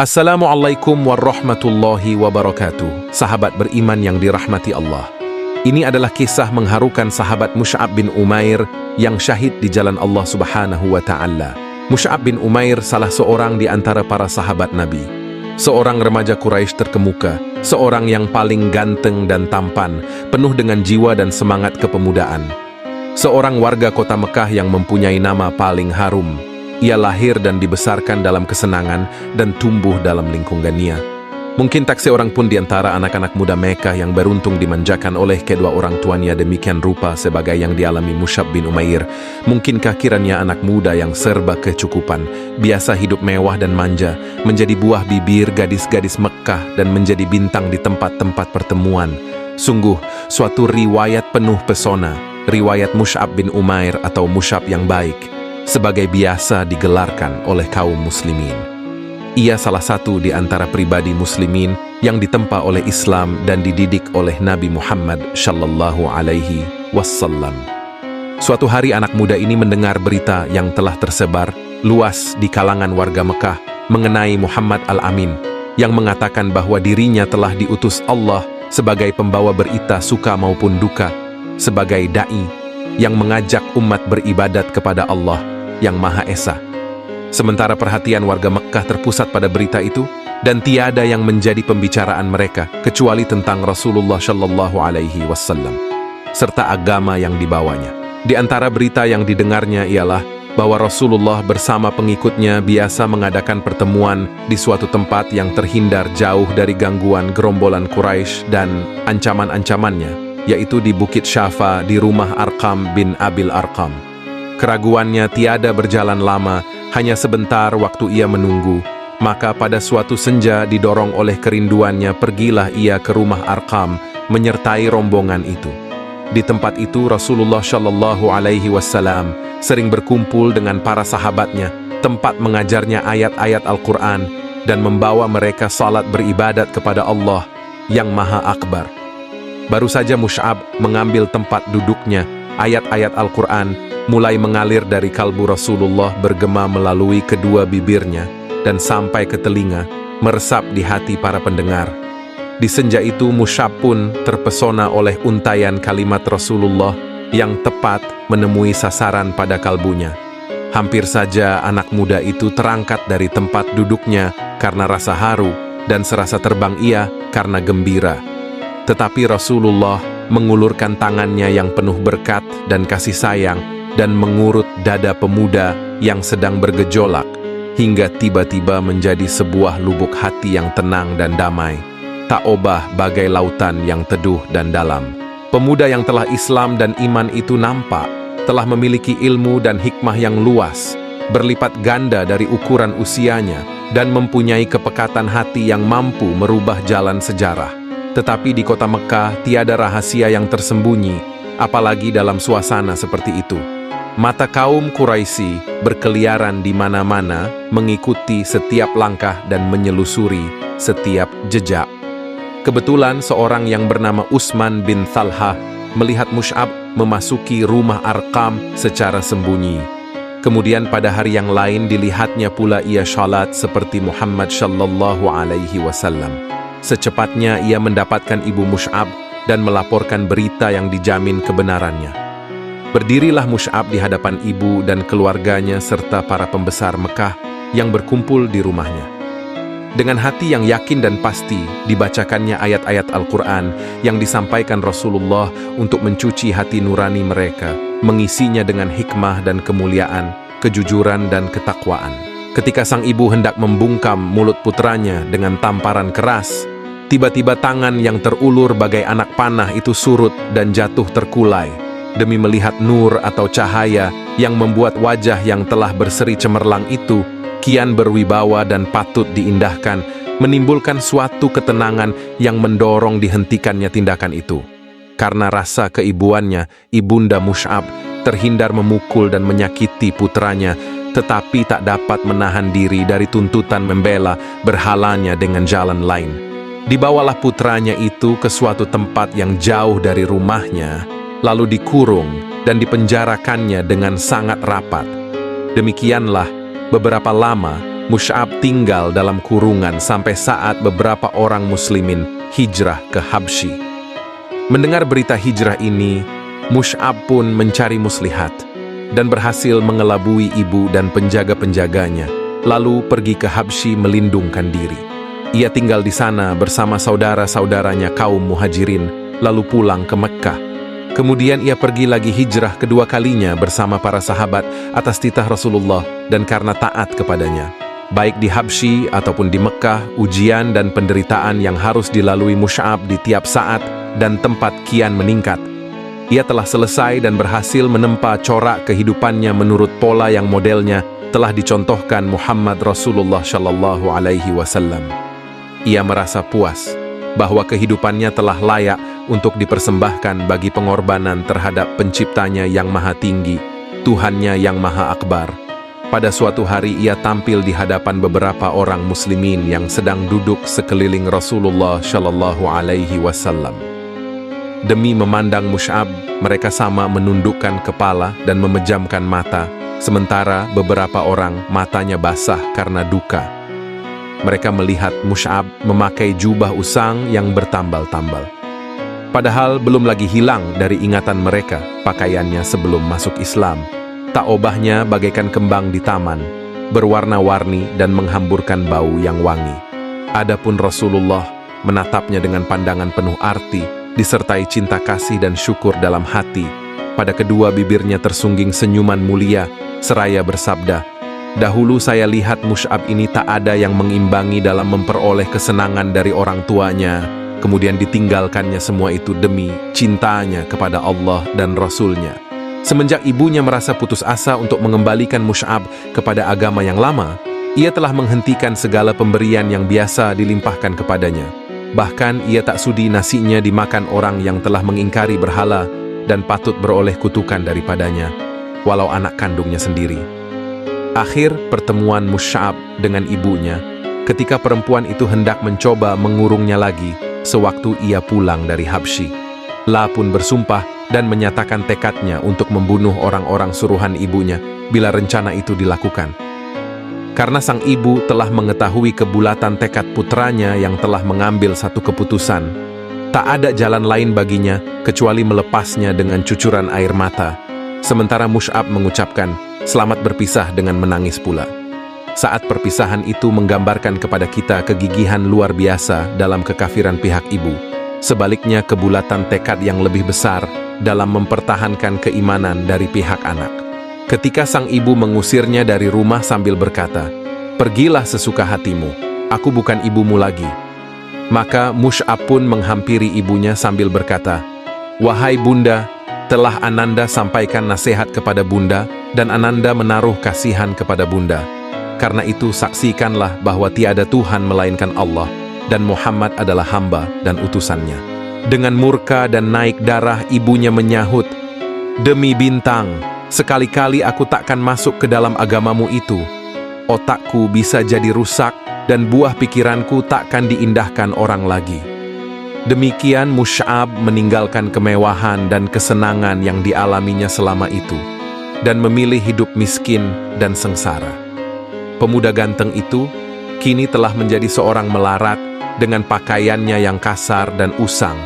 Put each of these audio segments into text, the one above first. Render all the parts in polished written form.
Assalamualaikum warahmatullahi wabarakatuh. Sahabat beriman yang dirahmati Allah. Ini adalah kisah mengharukan sahabat Mus'ab bin Umair yang syahid di jalan Allah Subhanahu wa Ta'ala. Mus'ab bin Umair salah seorang di antara para sahabat Nabi. Seorang remaja Quraisy terkemuka, seorang yang paling ganteng dan tampan, penuh dengan jiwa dan semangat kepemudaan. Seorang warga kota Mekah yang mempunyai nama paling harum. Ia lahir dan dibesarkan dalam kesenangan dan tumbuh dalam lingkungannya. Mungkin tak seorang pun di antara anak-anak muda Mekah yang beruntung dimanjakan oleh kedua orang tuanya demikian rupa sebagai yang dialami Mus'ab bin Umair. Mungkinkah kiranya anak muda yang serba kecukupan, biasa hidup mewah dan manja, menjadi buah bibir gadis-gadis Mekah dan menjadi bintang di tempat-tempat pertemuan. Sungguh, suatu riwayat penuh pesona, riwayat Mus'ab bin Umair atau Mus'ab yang baik, sebagai biasa digelarkan oleh kaum muslimin. Ia salah satu di antara pribadi muslimin yang ditempa oleh Islam dan dididik oleh Nabi Muhammad sallallahu alaihi wasallam. Suatu hari anak muda ini mendengar berita yang telah tersebar luas di kalangan warga Mekah mengenai Muhammad Al-Amin yang mengatakan bahwa dirinya telah diutus Allah sebagai pembawa berita suka maupun duka, sebagai da'i yang mengajak umat beribadat kepada Allah yang Maha Esa. Sementara perhatian warga Mekah terpusat pada berita itu, dan tiada yang menjadi pembicaraan mereka kecuali tentang Rasulullah Shallallahu Alaihi Wasallam serta agama yang dibawanya. Di antara berita yang didengarnya ialah bahwa Rasulullah bersama pengikutnya biasa mengadakan pertemuan di suatu tempat yang terhindar jauh dari gangguan gerombolan Quraisy dan ancaman-ancamannya, yaitu di Bukit Syafa di rumah Arqam bin Abil Arqam. Keraguannya tiada berjalan lama, hanya sebentar waktu ia menunggu. Maka pada suatu senja didorong oleh kerinduannya pergilah ia ke rumah Arqam menyertai rombongan itu. Di tempat itu Rasulullah Shallallahu Alaihi Wasallam sering berkumpul dengan para sahabatnya, tempat mengajarnya ayat-ayat Al-Quran dan membawa mereka salat beribadat kepada Allah yang Maha Akbar. Baru saja Mus'ab mengambil tempat duduknya, ayat-ayat Al-Quran mulai mengalir dari kalbu Rasulullah bergema melalui kedua bibirnya dan sampai ke telinga, meresap di hati para pendengar. Di senja itu Mus'ab pun terpesona oleh untaian kalimat Rasulullah yang tepat menemui sasaran pada kalbunya. Hampir saja anak muda itu terangkat dari tempat duduknya karena rasa haru dan serasa terbang ia karena gembira. Tetapi Rasulullah mengulurkan tangannya yang penuh berkat dan kasih sayang dan mengurut dada pemuda yang sedang bergejolak hingga tiba-tiba menjadi sebuah lubuk hati yang tenang dan damai, tak obah bagai lautan yang teduh dan dalam. Pemuda yang telah Islam dan iman itu nampak telah memiliki ilmu dan hikmah yang luas, berlipat ganda dari ukuran usianya, dan mempunyai kepekatan hati yang mampu merubah jalan sejarah. Tetapi di kota Mekah tiada rahasia yang tersembunyi, apalagi dalam suasana seperti itu. Mata kaum Quraisy berkeliaran di mana-mana, mengikuti setiap langkah dan menyelusuri setiap jejak. Kebetulan seorang yang bernama Utsman bin Thalhah melihat Mus'ab memasuki rumah Arqam secara sembunyi. Kemudian pada hari yang lain dilihatnya pula ia salat seperti Muhammad sallallahu alaihi wasallam. Secepatnya ia mendapatkan ibu Mus'ab dan melaporkan berita yang dijamin kebenarannya. Berdirilah Mus'ab di hadapan ibu dan keluarganya serta para pembesar Mekah yang berkumpul di rumahnya. Dengan hati yang yakin dan pasti, dibacakannya ayat-ayat Al-Quran yang disampaikan Rasulullah untuk mencuci hati nurani mereka, mengisinya dengan hikmah dan kemuliaan, kejujuran dan ketakwaan. Ketika sang ibu hendak membungkam mulut putranya dengan tamparan keras, tiba-tiba tangan yang terulur bagai anak panah itu surut dan jatuh terkulai, demi melihat nur atau cahaya yang membuat wajah yang telah berseri cemerlang itu kian berwibawa dan patut diindahkan, menimbulkan suatu ketenangan yang mendorong dihentikannya tindakan itu. Karena rasa keibuannya, ibunda Mus'ab terhindar memukul dan menyakiti putranya, tetapi tak dapat menahan diri dari tuntutan membela berhalanya dengan jalan lain. Dibawalah putranya itu ke suatu tempat yang jauh dari rumahnya, lalu dikurung dan dipenjarakannya dengan sangat rapat. Demikianlah beberapa lama Mus'ab tinggal dalam kurungan sampai saat beberapa orang muslimin hijrah ke Habsyi. Mendengar berita hijrah ini, Mus'ab pun mencari muslihat dan berhasil mengelabui ibu dan penjaga-penjaganya, lalu pergi ke Habsyi melindungkan diri. Ia tinggal di sana bersama saudara-saudaranya kaum Muhajirin, lalu pulang ke Mekkah. Kemudian ia pergi lagi hijrah kedua kalinya bersama para sahabat atas titah Rasulullah dan karena taat kepadanya. Baik di Habsyi ataupun di Mekkah, ujian dan penderitaan yang harus dilalui Mus'ab di tiap saat dan tempat kian meningkat. Ia telah selesai dan berhasil menempa corak kehidupannya menurut pola yang modelnya telah dicontohkan Muhammad Rasulullah Shallallahu Alaihi Wasallam. Ia merasa puas bahwa kehidupannya telah layak untuk dipersembahkan bagi pengorbanan terhadap penciptanya yang maha tinggi, Tuhannya yang maha akbar. Pada suatu hari ia tampil di hadapan beberapa orang muslimin yang sedang duduk sekeliling Rasulullah Shallallahu Alaihi Wasallam. Demi memandang Mus'ab, mereka sama menundukkan kepala dan memejamkan mata, sementara beberapa orang matanya basah karena duka. Mereka melihat Mus'ab memakai jubah usang yang bertambal-tambal. Padahal belum lagi hilang dari ingatan mereka pakaiannya sebelum masuk Islam. Tak obahnya bagaikan kembang di taman, berwarna-warni dan menghamburkan bau yang wangi. Adapun Rasulullah menatapnya dengan pandangan penuh arti, disertai cinta kasih dan syukur dalam hati. Pada kedua bibirnya tersungging senyuman mulia, seraya bersabda, "Dahulu saya lihat Mus'ab ini tak ada yang mengimbangi dalam memperoleh kesenangan dari orang tuanya, kemudian ditinggalkannya semua itu demi cintanya kepada Allah dan Rasul-Nya. Semenjak ibunya merasa putus asa untuk mengembalikan Mus'ab kepada agama yang lama, ia telah menghentikan segala pemberian yang biasa dilimpahkan kepadanya. Bahkan ia tak sudi nasinya dimakan orang yang telah mengingkari berhala dan patut beroleh kutukan daripadanya, walau anak kandungnya sendiri." Akhir pertemuan Mus'ab dengan ibunya, ketika perempuan itu hendak mencoba mengurungnya lagi sewaktu ia pulang dari Habsyi. La pun bersumpah dan menyatakan tekadnya untuk membunuh orang-orang suruhan ibunya bila rencana itu dilakukan. Karena sang ibu telah mengetahui kebulatan tekad putranya yang telah mengambil satu keputusan, tak ada jalan lain baginya kecuali melepasnya dengan cucuran air mata. Sementara Mus'ab mengucapkan, "Selamat berpisah," dengan menangis pula. Saat perpisahan itu menggambarkan kepada kita kegigihan luar biasa dalam kekafiran pihak ibu. Sebaliknya kebulatan tekad yang lebih besar dalam mempertahankan keimanan dari pihak anak. Ketika sang ibu mengusirnya dari rumah sambil berkata, "Pergilah sesuka hatimu, aku bukan ibumu lagi." Maka Mus'ab pun menghampiri ibunya sambil berkata, "Wahai bunda, telah Ananda sampaikan nasihat kepada bunda dan Ananda menaruh kasihan kepada bunda. Karena itu saksikanlah bahwa tiada Tuhan melainkan Allah dan Muhammad adalah hamba dan utusannya." Dengan murka dan naik darah ibunya menyahut, "Demi bintang, sekali-kali aku takkan masuk ke dalam agamamu itu. Otakku bisa jadi rusak dan buah pikiranku takkan diindahkan orang lagi." Demikian Mus'ab meninggalkan kemewahan dan kesenangan yang dialaminya selama itu dan memilih hidup miskin dan sengsara. Pemuda ganteng itu kini telah menjadi seorang melarat dengan pakaiannya yang kasar dan usang.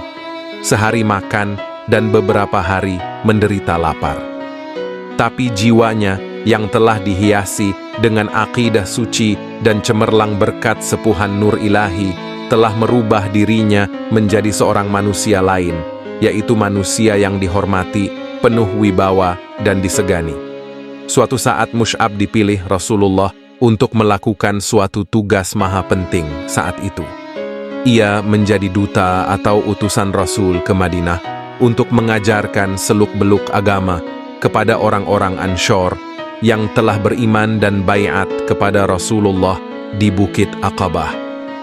Sehari makan dan beberapa hari menderita lapar. Tapi jiwanya yang telah dihiasi dengan akidah suci dan cemerlang berkat sepuhan nur ilahi telah merubah dirinya menjadi seorang manusia lain, yaitu manusia yang dihormati, penuh wibawa dan disegani. Suatu saat Mus'ab dipilih Rasulullah untuk melakukan suatu tugas maha penting saat itu. Ia menjadi duta atau utusan Rasul ke Madinah untuk mengajarkan seluk-beluk agama kepada orang-orang Anshor yang telah beriman dan baiat kepada Rasulullah di Bukit Aqabah.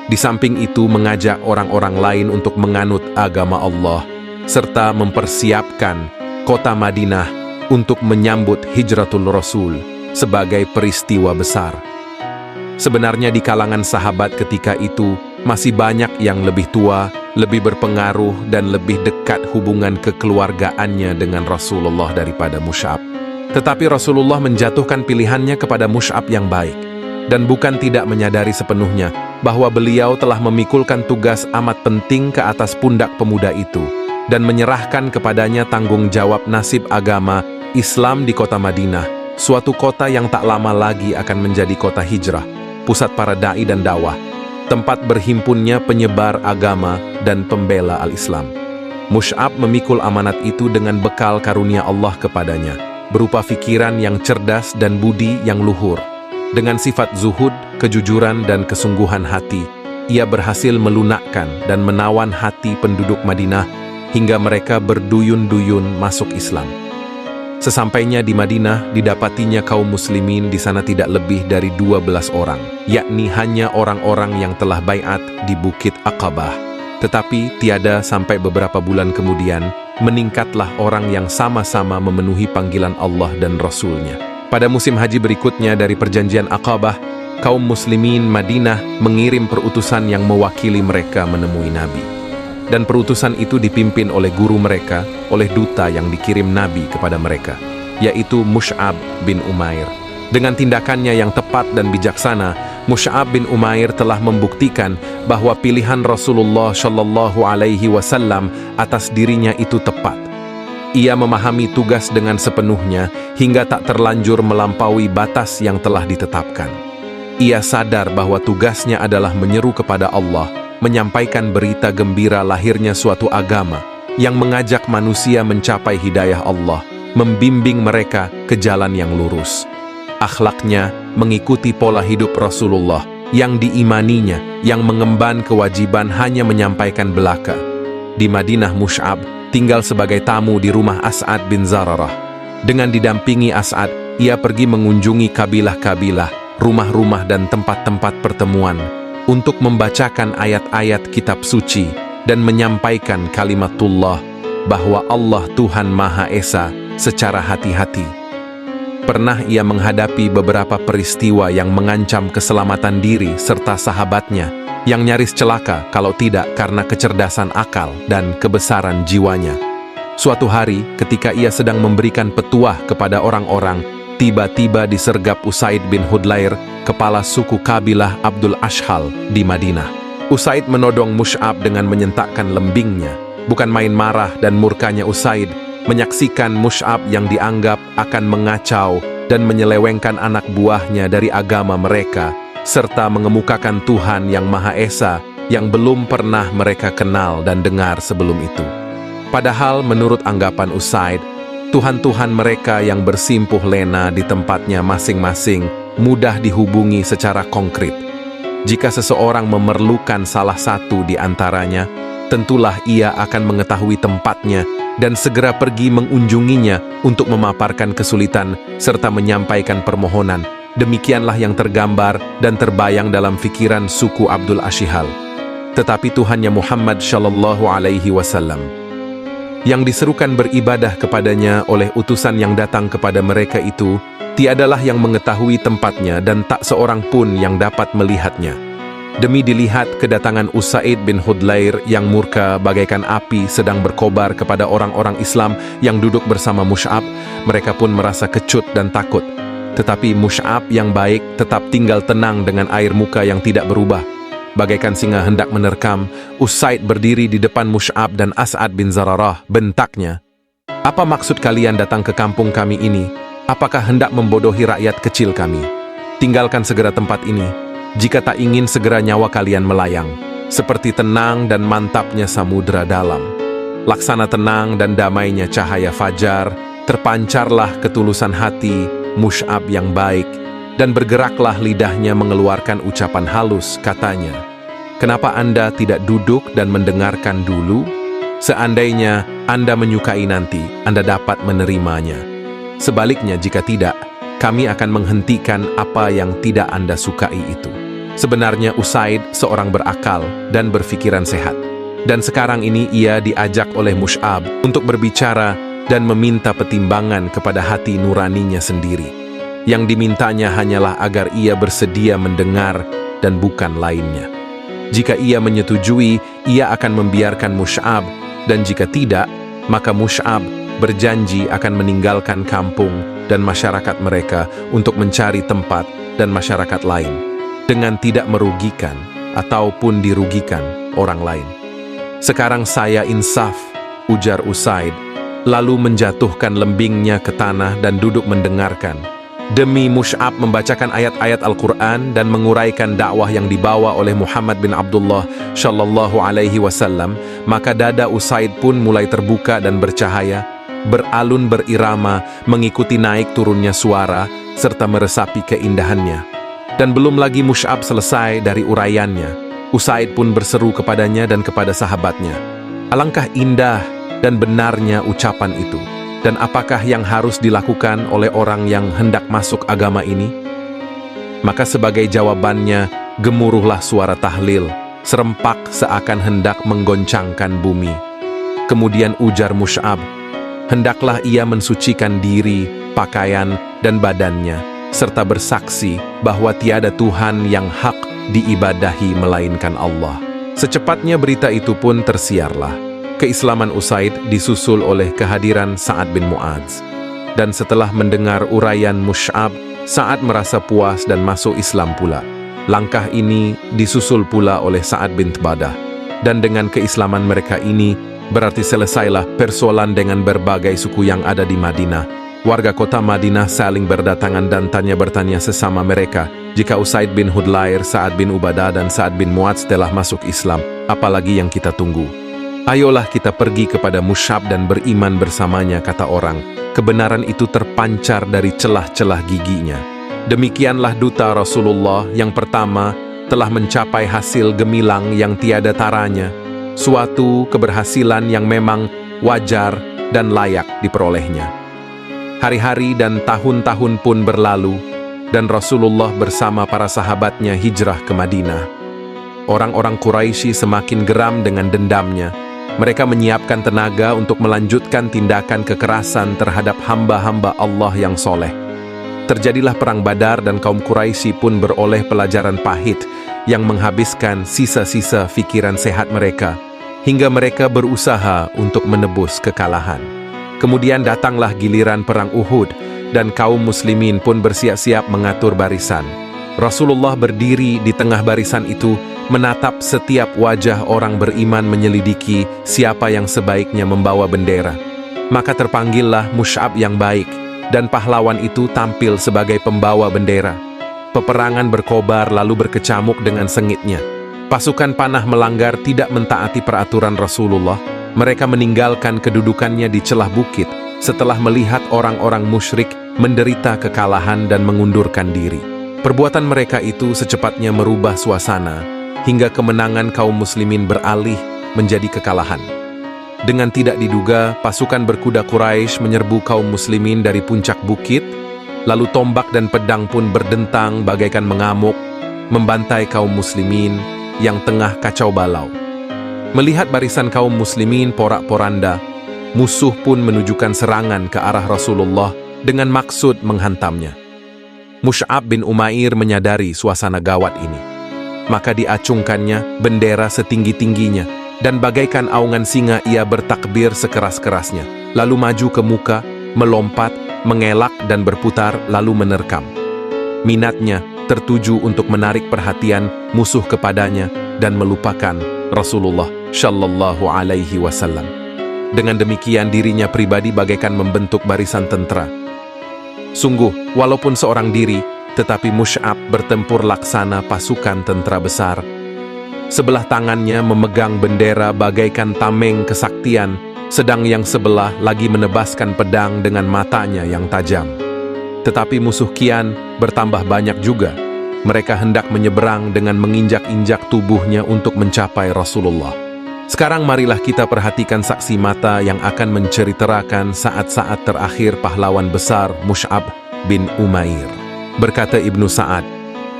Di samping itu mengajak orang-orang lain untuk menganut agama Allah serta mempersiapkan kota Madinah untuk menyambut hijratul Rasul sebagai peristiwa besar. Sebenarnya di kalangan sahabat ketika itu masih banyak yang lebih tua, lebih berpengaruh dan lebih dekat hubungan kekeluargaannya dengan Rasulullah daripada Mus'ab. Tetapi Rasulullah menjatuhkan pilihannya kepada Mus'ab yang baik. dan bukan tidak menyadari sepenuhnya bahwa beliau telah memikulkan tugas amat penting ke atas pundak pemuda itu dan menyerahkan kepadanya tanggung jawab nasib agama Islam di kota Madinah, suatu kota yang tak lama lagi akan menjadi kota hijrah, pusat para da'i dan dakwah, tempat berhimpunnya penyebar agama dan pembela al-Islam. Mus'ab memikul amanat itu dengan bekal karunia Allah kepadanya, berupa fikiran yang cerdas dan budi yang luhur. Dengan sifat zuhud, kejujuran dan kesungguhan hati, ia berhasil melunakkan dan menawan hati penduduk Madinah hingga mereka berduyun-duyun masuk Islam. Sesampainya di Madinah, didapatinya kaum muslimin di sana tidak lebih dari 12 orang, yakni hanya orang-orang yang telah baiat di Bukit Aqabah. Tetapi tiada sampai beberapa bulan kemudian, meningkatlah orang yang sama-sama memenuhi panggilan Allah dan Rasul-Nya. Pada musim haji berikutnya dari perjanjian Aqabah, kaum muslimin Madinah mengirim perutusan yang mewakili mereka menemui Nabi. Dan perutusan itu dipimpin oleh guru mereka, oleh duta yang dikirim Nabi kepada mereka, yaitu Mus'ab bin Umair. Dengan tindakannya yang tepat dan bijaksana, Mus'ab bin Umair telah membuktikan bahwa pilihan Rasulullah Shallallahu Alaihi Wasallam atas dirinya itu tepat. Ia memahami tugas dengan sepenuhnya hingga tak terlanjur melampaui batas yang telah ditetapkan. Ia sadar bahwa tugasnya adalah menyeru kepada Allah, menyampaikan berita gembira lahirnya suatu agama yang mengajak manusia mencapai hidayah Allah, membimbing mereka ke jalan yang lurus. Akhlaknya mengikuti pola hidup Rasulullah yang diimaninya, yang mengemban kewajiban hanya menyampaikan belaka. Di Madinah, Mus'ab tinggal sebagai tamu di rumah As'ad bin Zararah. Dengan didampingi As'ad, ia pergi mengunjungi kabilah-kabilah, rumah-rumah dan tempat-tempat pertemuan untuk membacakan ayat-ayat kitab suci dan menyampaikan kalimatullah bahwa Allah Tuhan Maha Esa secara hati-hati. Pernah ia menghadapi beberapa peristiwa yang mengancam keselamatan diri serta sahabatnya yang nyaris celaka kalau tidak karena kecerdasan akal dan kebesaran jiwanya. Suatu hari ketika ia sedang memberikan petuah kepada orang-orang, tiba-tiba disergap Usaid bin Hudlair, kepala suku kabilah Abdul Ashhal di Madinah. Usaid menodong Mus'ab dengan menyentakkan lembingnya. Bukan main marah dan murkanya Usaid menyaksikan Mus'ab yang dianggap akan mengacau dan menyelewengkan anak buahnya dari agama mereka, serta mengemukakan Tuhan yang Maha Esa yang belum pernah mereka kenal dan dengar sebelum itu. Padahal menurut anggapan Usaid, Tuhan-Tuhan mereka yang bersimpuh lena di tempatnya masing-masing mudah dihubungi secara konkret. Jika seseorang memerlukan salah satu di antaranya, tentulah ia akan mengetahui tempatnya dan segera pergi mengunjunginya untuk memaparkan kesulitan serta menyampaikan permohonan. Demikianlah yang tergambar dan terbayang dalam fikiran suku Abdul Ashhal. Tetapi Tuhannya Muhammad Shallallahu Alaihi Wasallam yang diserukan beribadah kepadanya oleh utusan yang datang kepada mereka itu, tiadalah yang mengetahui tempatnya dan tak seorang pun yang dapat melihatnya. Demi dilihat kedatangan Usaid bin Hudlair yang murka bagaikan api sedang berkobar kepada orang-orang Islam yang duduk bersama Mus'ab, mereka pun merasa kecut dan takut. Tetapi Mus'ab yang baik tetap tinggal tenang dengan air muka yang tidak berubah. Bagaikan singa hendak menerkam, Usaid berdiri di depan Mus'ab dan As'ad bin Zararah, bentaknya, "Apa maksud kalian datang ke kampung kami ini? Apakah hendak membodohi rakyat kecil kami? Tinggalkan segera tempat ini, jika tak ingin segera nyawa kalian melayang, seperti tenang dan mantapnya samudera dalam. Laksana tenang dan damainya cahaya fajar, terpancarlah ketulusan hati Mus'ab yang baik, dan bergeraklah lidahnya mengeluarkan ucapan halus, katanya, 'Kenapa Anda tidak duduk dan mendengarkan dulu? Seandainya Anda menyukai nanti, Anda dapat menerimanya. Sebaliknya jika tidak, kami akan menghentikan apa yang tidak Anda sukai itu.' Sebenarnya Usaid seorang berakal dan berfikiran sehat. Dan sekarang ini ia diajak oleh Mus'ab untuk berbicara dan meminta pertimbangan kepada hati nuraninya sendiri. Yang dimintanya hanyalah agar ia bersedia mendengar dan bukan lainnya. Jika ia menyetujui, ia akan membiarkan Mus'ab, dan jika tidak, maka Mus'ab berjanji akan meninggalkan kampung dan masyarakat mereka untuk mencari tempat dan masyarakat lain, dengan tidak merugikan ataupun dirugikan orang lain. Sekarang saya insaf, ujar Usaid, lalu menjatuhkan lembingnya ke tanah dan duduk mendengarkan. Demi Mus'ab membacakan ayat-ayat Al-Quran dan menguraikan dakwah yang dibawa oleh Muhammad bin Abdullah Shallallahu Alaihi Wasallam, maka dada Usaid pun mulai terbuka dan bercahaya, beralun berirama, mengikuti naik turunnya suara, serta meresapi keindahannya. Dan belum lagi Mus'ab selesai dari uraiannya, Usaid pun berseru kepadanya dan kepada sahabatnya, "Alangkah indah dan benarnya ucapan itu. Dan apakah yang harus dilakukan oleh orang yang hendak masuk agama ini?" Maka sebagai jawabannya, gemuruhlah suara tahlil, serempak seakan hendak menggoncangkan bumi. Kemudian ujar Mus'ab, hendaklah ia mensucikan diri, pakaian, dan badannya, serta bersaksi bahwa tiada Tuhan yang hak diibadahi melainkan Allah. Secepatnya berita itu pun tersiarlah. Keislaman Usaid disusul oleh kehadiran Sa'ad bin Mu'adz. Dan setelah mendengar uraian Mus'ab, Sa'ad merasa puas dan masuk Islam pula. Langkah ini disusul pula oleh Sa'ad bin Tubadah. Dan dengan keislaman mereka ini, berarti selesailah persoalan dengan berbagai suku yang ada di Madinah. Warga kota Madinah saling berdatangan dan bertanya sesama mereka, jika Usaid bin Hudlair, Sa'ad bin Ubadah, dan Sa'ad bin Mu'adz telah masuk Islam, apalagi yang kita tunggu? Ayolah kita pergi kepada Mus'ab dan beriman bersamanya, kata orang. Kebenaran itu terpancar dari celah-celah giginya. Demikianlah duta Rasulullah yang pertama telah mencapai hasil gemilang yang tiada taranya, suatu keberhasilan yang memang wajar dan layak diperolehnya. Hari-hari dan tahun-tahun pun berlalu, dan Rasulullah bersama para sahabatnya hijrah ke Madinah. Orang-orang Quraisy semakin geram dengan dendamnya. Mereka menyiapkan tenaga untuk melanjutkan tindakan kekerasan terhadap hamba-hamba Allah yang soleh. Terjadilah perang Badar dan kaum Quraisy pun beroleh pelajaran pahit yang menghabiskan sisa-sisa fikiran sehat mereka, hingga mereka berusaha untuk menebus kekalahan. Kemudian datanglah giliran perang Uhud, dan kaum muslimin pun bersiap-siap mengatur barisan. Rasulullah berdiri di tengah barisan itu, menatap setiap wajah orang beriman menyelidiki siapa yang sebaiknya membawa bendera. Maka terpanggillah Mus'ab yang baik, dan pahlawan itu tampil sebagai pembawa bendera. Peperangan berkobar lalu berkecamuk dengan sengitnya. Pasukan panah melanggar tidak mentaati peraturan Rasulullah. Mereka meninggalkan kedudukannya di celah bukit setelah melihat orang-orang musyrik menderita kekalahan dan mengundurkan diri. Perbuatan mereka itu secepatnya merubah suasana, hingga kemenangan kaum muslimin beralih menjadi kekalahan. Dengan tidak diduga, pasukan berkuda Quraisy menyerbu kaum muslimin dari puncak bukit, lalu tombak dan pedang pun berdentang bagaikan mengamuk, membantai kaum muslimin yang tengah kacau balau. Melihat barisan kaum muslimin porak-poranda, musuh pun menunjukkan serangan ke arah Rasulullah dengan maksud menghantamnya. Mus'ab bin Umair menyadari suasana gawat ini. Maka diacungkannya bendera setinggi-tingginya, dan bagaikan aungan singa ia bertakbir sekeras-kerasnya, lalu maju ke muka, melompat, mengelak dan berputar, lalu menerkam. Minatnya tertuju untuk menarik perhatian musuh kepadanya dan melupakan Rasulullah Shallallahu Alaihi Wasallam. Dengan demikian dirinya pribadi bagaikan membentuk barisan tentara. Sungguh, walaupun seorang diri, tetapi Mus'ab bertempur laksana pasukan tentara besar. Sebelah tangannya memegang bendera bagaikan tameng kesaktian, sedang yang sebelah lagi menebaskan pedang dengan matanya yang tajam. Tetapi musuh kian bertambah banyak juga. Mereka hendak menyeberang dengan menginjak-injak tubuhnya untuk mencapai Rasulullah. Sekarang marilah kita perhatikan saksi mata yang akan menceritakan saat-saat terakhir pahlawan besar Mus'ab bin Umair. Berkata Ibnu Sa'ad,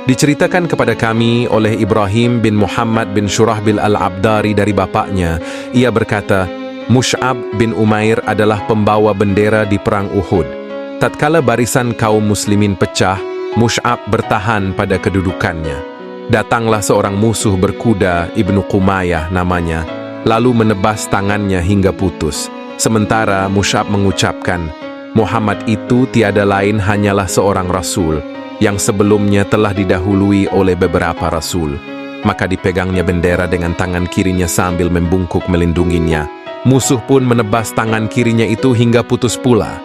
diceritakan kepada kami oleh Ibrahim bin Muhammad bin Shurahbil al-Abdari dari bapaknya. Ia berkata, Mus'ab bin Umair adalah pembawa bendera di perang Uhud. Tatkala barisan kaum muslimin pecah, Mus'ab bertahan pada kedudukannya. Datanglah seorang musuh berkuda, Ibnu Qumayyah namanya, lalu menebas tangannya hingga putus. Sementara Mus'ab mengucapkan, Muhammad itu tiada lain hanyalah seorang Rasul yang sebelumnya telah didahului oleh beberapa rasul. Maka dipegangnya bendera dengan tangan kirinya sambil membungkuk melindunginya. Musuh pun menebas tangan kirinya itu hingga putus pula.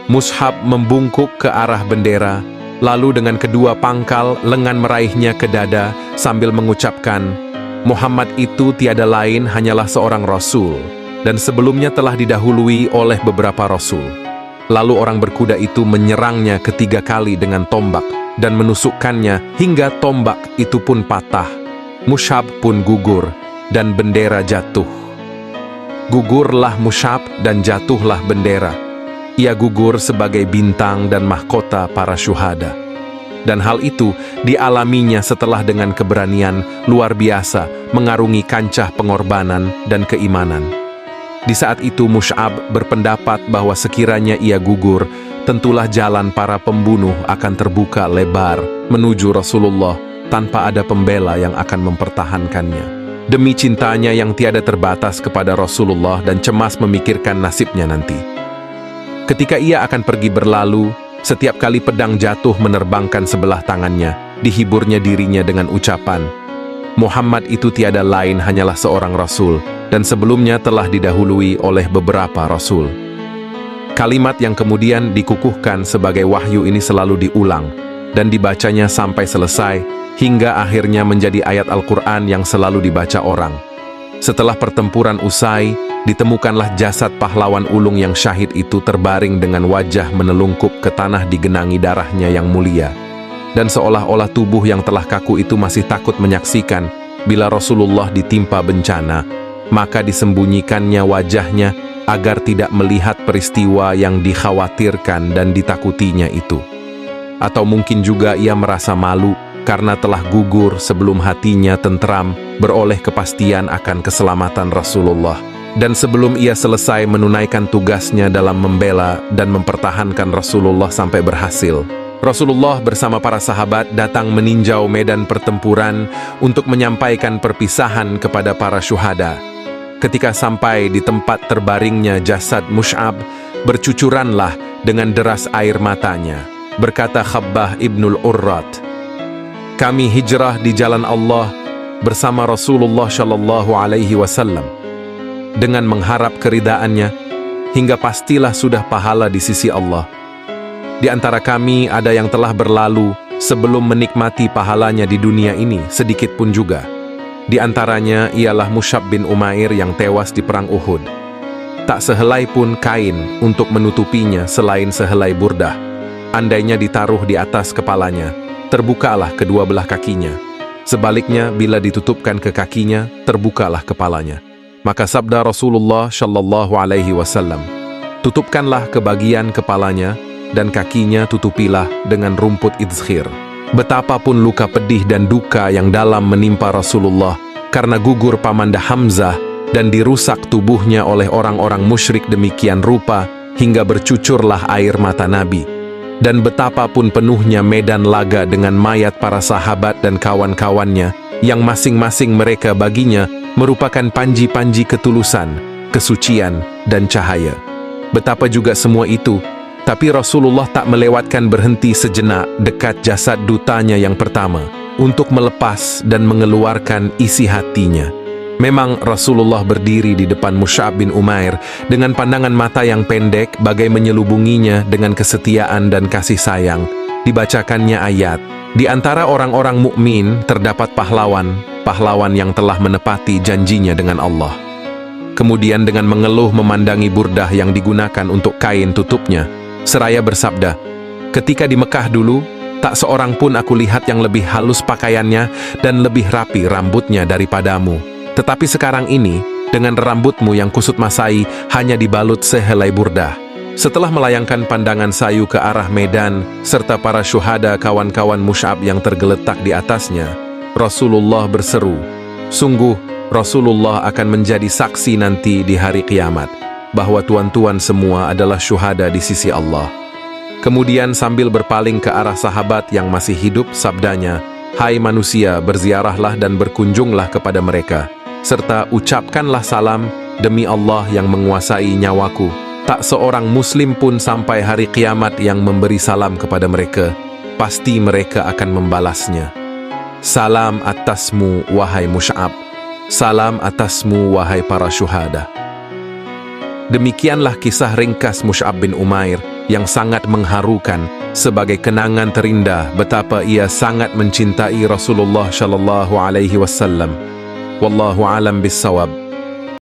Mushab membungkuk ke arah bendera, lalu dengan kedua pangkal lengan meraihnya ke dada sambil mengucapkan, Muhammad itu tiada lain hanyalah seorang rasul, dan sebelumnya telah didahului oleh beberapa rasul. Lalu orang berkuda itu menyerangnya ketiga kali dengan tombak dan menusukkannya hingga tombak itu pun patah. Mushab pun gugur dan bendera jatuh. Gugurlah Mushab dan jatuhlah bendera. Ia gugur sebagai bintang dan mahkota para syuhada. Dan hal itu dialaminya setelah dengan keberanian luar biasa mengarungi kancah pengorbanan dan keimanan. Di saat itu Mus'ab berpendapat bahwa sekiranya ia gugur, tentulah jalan para pembunuh akan terbuka lebar menuju Rasulullah tanpa ada pembela yang akan mempertahankannya. Demi cintanya yang tiada terbatas kepada Rasulullah dan cemas memikirkan nasibnya nanti. Ketika ia akan pergi berlalu, setiap kali pedang jatuh menerbangkan sebelah tangannya, dihiburnya dirinya dengan ucapan, Muhammad itu tiada lain hanyalah seorang rasul, dan sebelumnya telah didahului oleh beberapa rasul. Kalimat yang kemudian dikukuhkan sebagai wahyu ini selalu diulang, dan dibacanya sampai selesai, hingga akhirnya menjadi ayat Al-Quran yang selalu dibaca orang. Setelah pertempuran usai, ditemukanlah jasad pahlawan ulung yang syahid itu terbaring dengan wajah menelungkup ke tanah digenangi darahnya yang mulia. Dan seolah-olah tubuh yang telah kaku itu masih takut menyaksikan bila Rasulullah ditimpa bencana, maka disembunyikannya wajahnya agar tidak melihat peristiwa yang dikhawatirkan dan ditakutinya itu. Atau mungkin juga ia merasa malu karena telah gugur sebelum hatinya tentram beroleh kepastian akan keselamatan Rasulullah. Dan sebelum ia selesai menunaikan tugasnya dalam membela dan mempertahankan Rasulullah sampai berhasil, Rasulullah bersama para sahabat datang meninjau medan pertempuran untuk menyampaikan perpisahan kepada para syuhada. Ketika sampai di tempat terbaringnya jasad Mus'ab, bercucuranlah dengan deras air matanya. Berkata Khabbah ibnul Urrat, kami hijrah di jalan Allah bersama Rasulullah Shallallahu Alaihi Wasallam dengan mengharap keridaannya, hingga pastilah sudah pahala di sisi Allah. Di antara kami ada yang telah berlalu sebelum menikmati pahalanya di dunia ini sedikit pun juga. Di antaranya ialah Mus'ab bin Umair yang tewas di perang Uhud. Tak sehelai pun kain untuk menutupinya selain sehelai burdah. Andainya ditaruh di atas kepalanya, terbukalah kedua belah kakinya. Sebaliknya, bila ditutupkan ke kakinya, terbukalah kepalanya. Maka sabda Rasulullah Shallallahu Alaihi Wasallam, tutupkanlah kebagian kepalanya dan kakinya tutupilah dengan rumput idzkhir. Betapapun luka pedih dan duka yang dalam menimpa Rasulullah karena gugur pamanda Hamzah dan dirusak tubuhnya oleh orang-orang musyrik demikian rupa hingga bercucurlah air mata Nabi. Dan betapapun penuhnya medan laga dengan mayat para sahabat dan kawan-kawannya yang masing-masing mereka baginya merupakan panji-panji ketulusan, kesucian, dan cahaya. Betapa juga semua itu, tapi Rasulullah tak melewatkan berhenti sejenak dekat jasad dutanya yang pertama untuk melepas dan mengeluarkan isi hatinya. Memang Rasulullah berdiri di depan Mus'ab bin Umair dengan pandangan mata yang pendek bagai menyelubunginya dengan kesetiaan dan kasih sayang. Dibacakannya ayat, di antara orang-orang mukmin terdapat pahlawan yang telah menepati janjinya dengan Allah. Kemudian dengan mengeluh memandangi burdah yang digunakan untuk kain tutupnya, seraya bersabda, ketika di Mekah dulu, tak seorang pun aku lihat yang lebih halus pakaiannya dan lebih rapi rambutnya daripadamu. Tetapi sekarang ini, dengan rambutmu yang kusut masai hanya dibalut sehelai burdah. Setelah melayangkan pandangan sayu ke arah medan, serta para syuhada kawan-kawan Mus'ab yang tergeletak di atasnya, Rasulullah berseru, sungguh Rasulullah akan menjadi saksi nanti di hari kiamat, bahwa tuan-tuan semua adalah syuhada di sisi Allah. Kemudian sambil berpaling ke arah sahabat yang masih hidup, sabdanya, hai manusia, berziarahlah dan berkunjunglah kepada mereka, serta ucapkanlah salam demi Allah yang menguasai nyawaku. Tak seorang muslim pun sampai hari kiamat yang memberi salam kepada mereka. pasti mereka akan membalasnya. Salam atasmu, wahai Mus'ab. Salam atasmu, wahai para syuhada. Demikianlah kisah ringkas Mus'ab bin Umair yang sangat mengharukan sebagai kenangan terindah betapa ia sangat mencintai Rasulullah sallallahu alaihi wasallam. Wallahu alam bissawab.